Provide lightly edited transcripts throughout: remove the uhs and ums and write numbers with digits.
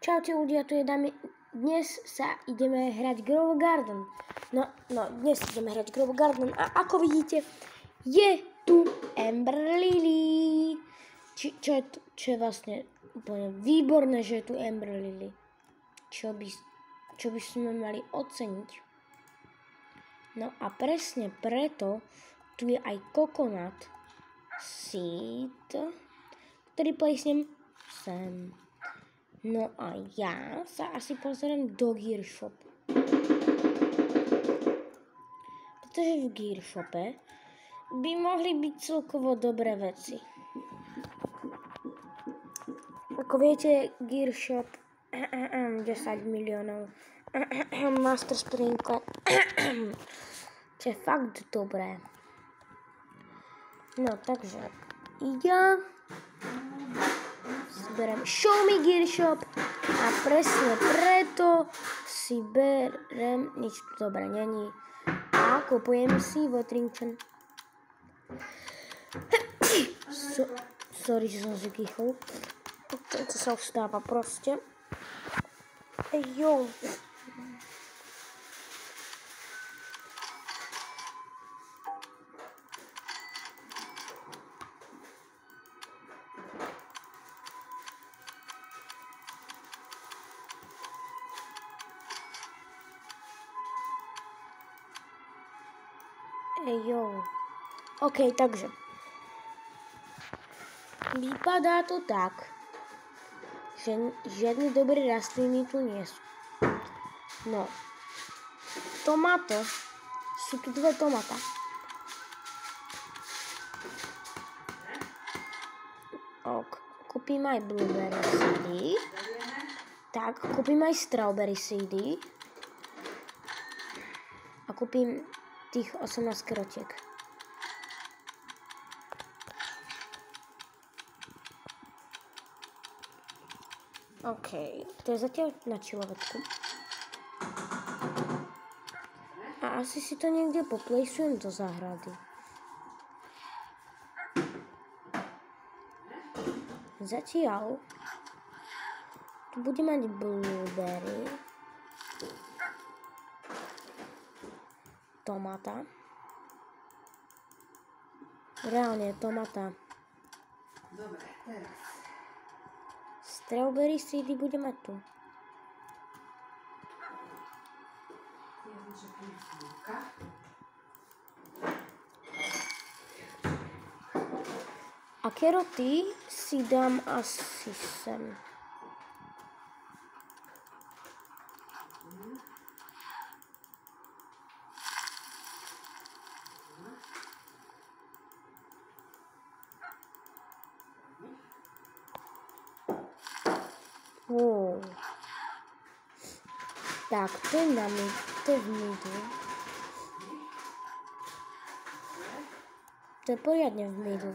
Čaute ľudia, tu je Dami. Dnes sa ideme hrať Grow Garden. No, dnes ideme hrať Grow Garden a ako vidíte, je tu Ember Lily. Čo je vlastne úplne výborné, že je tu Ember Lily. Čo by sme mali oceniť. No a presne preto tu je aj Coconut Seed, ktorý plesnem sem. No a ja sa asi pozriem do Gear Shop. Pretože v Gear Shope by mohli byť celkovo dobré veci. Ako viete, Gear Shop 10 miliónov. Master Sprinkle. Čo je fakt dobré. No takže ja berem Show Me Gear Shop a presne preto si berem, nič tu dobré není, a kupujem si Watering. Sorry, že som si kýchol. To sa už stáva proste. Jo. OK, takže vypadá to tak, že žiadne dobré rastliny tu nie sú. No, tomato, sú tu dve tomata. Kúpim aj blueberry seedy. Tak, kúpim aj strawberry seedy. A kúpim tých 18 krotiek. OK, to je zatiaľ na čilovetku. A asi si to niekde poplejsujem do záhrady. Zatiaľ tu bude mať blueberry, tomata, reálne tomata. Dobre, teraz. Strawberry seedy bude mať tu. A keroty si dám asi sem. Tak, to je v midu. To je poriadne v midu.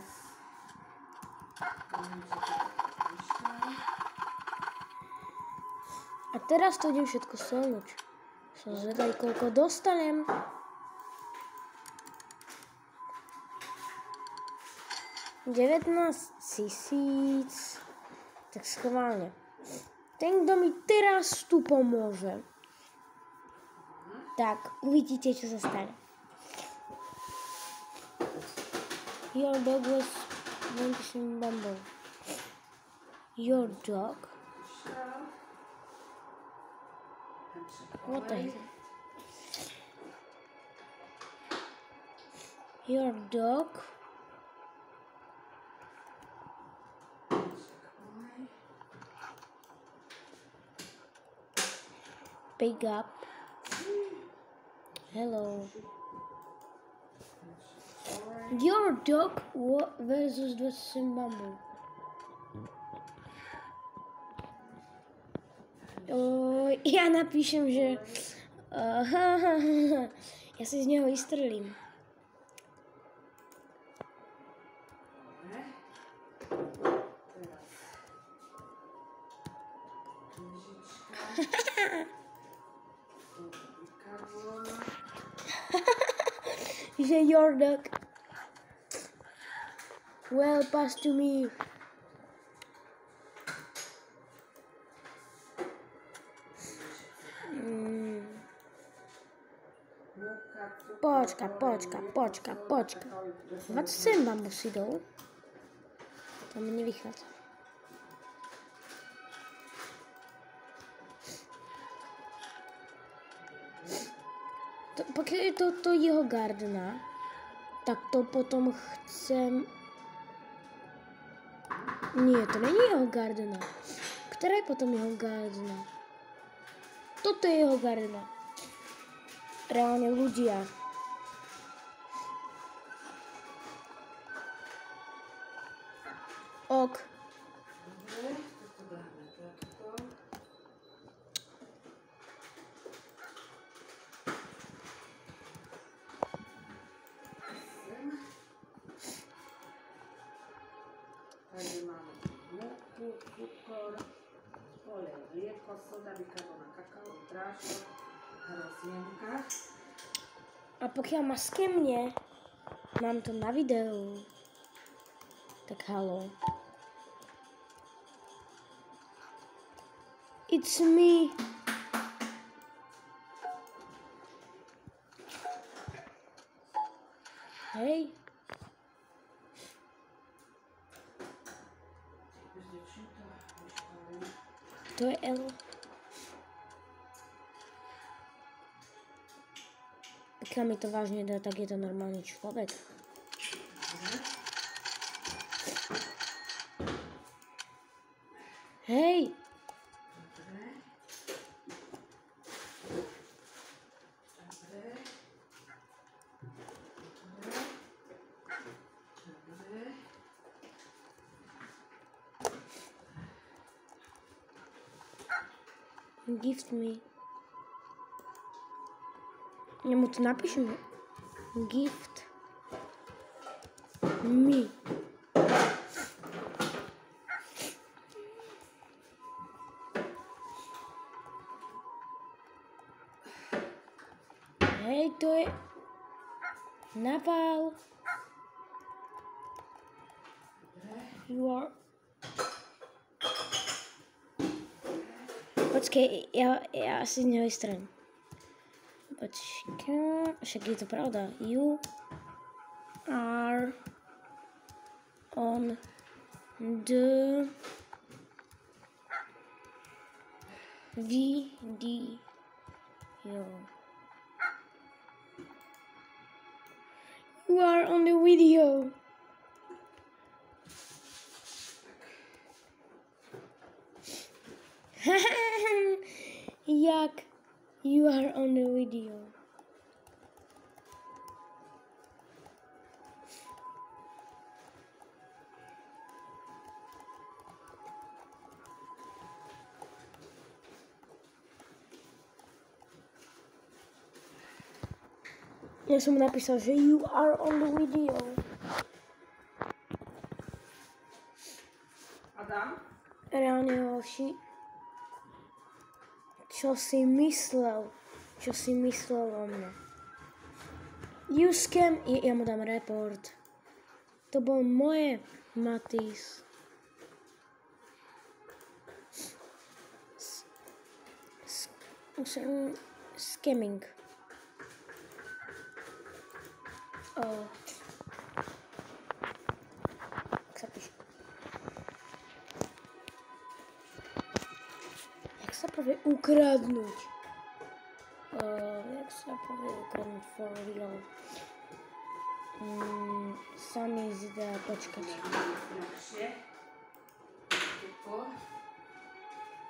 A teraz to idem všetko solnúť. Som zvedavý, koľko dostanem. $19,000. Tak schválne. Ten, kto mi teraz tu pomôže, tak uvidíte, čo sa stane. Your dog was wanting bamboo. Your dog? What the hell? Your dog? Pick up. Hello. Your dog versus the Zimbabwe. Ja napíšem, že ja si z neho vystrelím. Že your dog. Well, pass to me. Počka. 27 bambusidov. To mi nevychádza. Pokiaľ je toto jeho gardena, tak to potom chcem... Nie, to není jeho gardena. Ktorá je potom jeho gardena? Toto je jeho gardena. Reálne ľudia. Ok. Takže máme múku, cukor, olej, mlieko, soda, bikarbonát, kakao, prášok, hrosienka. A pokiaľ ma skemne, mám to na videu. Tak halo. It's me. Hej. To je L. Pokiaľ mi to vážne dá, tak je to normálny človek. Hej! Gift me. Ja mu to napíšem. Gift me. Hej, to je Naval. You are... Počkej, ja asi z neho vystraním. Počkej, však je to pravda. You are on the video. You are on the video. Jak you are on the video. Ja som mu napísal, že you are on the video. Adam? Reálne hoši. Čo si myslel o mne? You scam, ja mu dám report. To bol moje, Matis. Scamming. Jak sa píše? Jak sa povie ukradnúť? Jak sa povie ukradnúť for real? Sa mi zdá, počkať.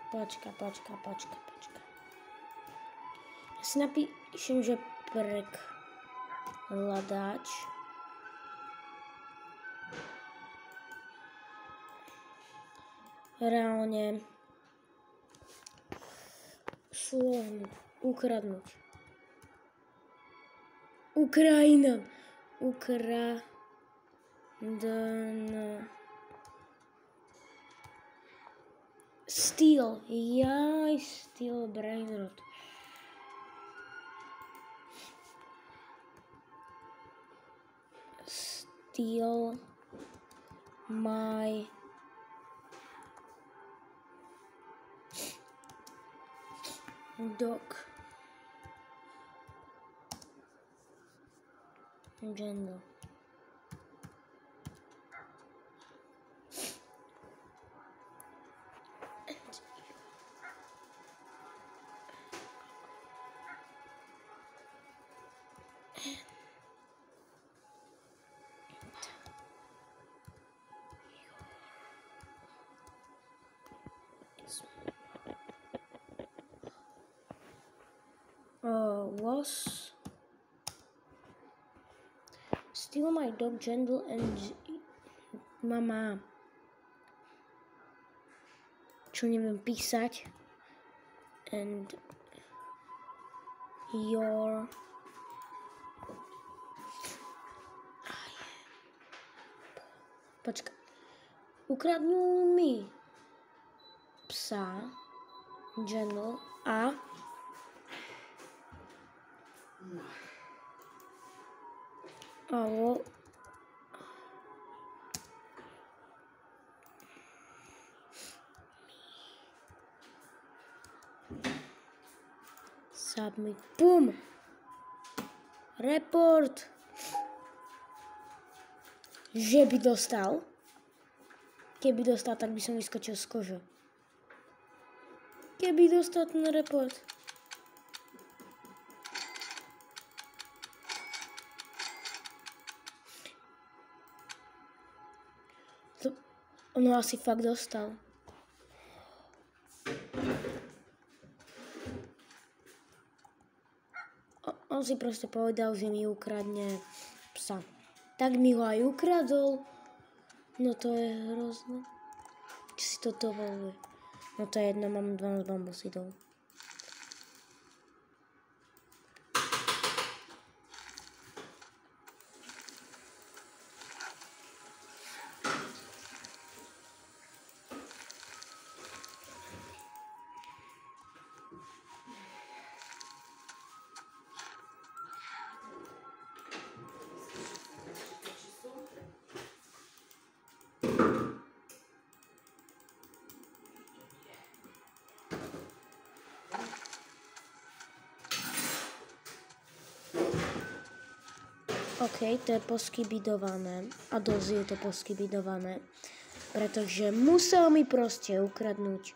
Počka. Ja si napíšem, že prekladač. Reálne slovne ukradnúť. Ukrajina. Steal. Jaj, steal brainrot. Steal my dog. Gentle. Was still my dog Gentle and mama. Čo neviem písať. And your počkaj. Ukradnú mi psa Gentle a Alo. Submit. Bum. Report. Že by dostal. Keby dostal, tak by som vyskočil z kože. Keby dostal ten report. Ono asi fakt dostal. On si proste povedal, že mi ukradne psa. Tak mi ho aj ukradol. No to je hrozné. Čo si to dovoluje? No to je jedno, mám 12 bambusidov. OK, to je poskybidované a dosť je to poskybidované, pretože musel mi proste ukradnúť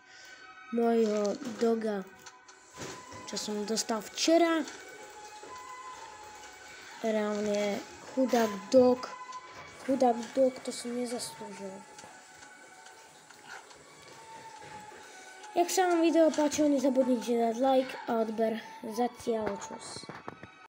môjho doga, čo som dostal včera. Reálne chudák dog, to som nezaslúžil. Jak sa vám video páčilo, nezabudnite dať like a odber. Zatiaľ čus.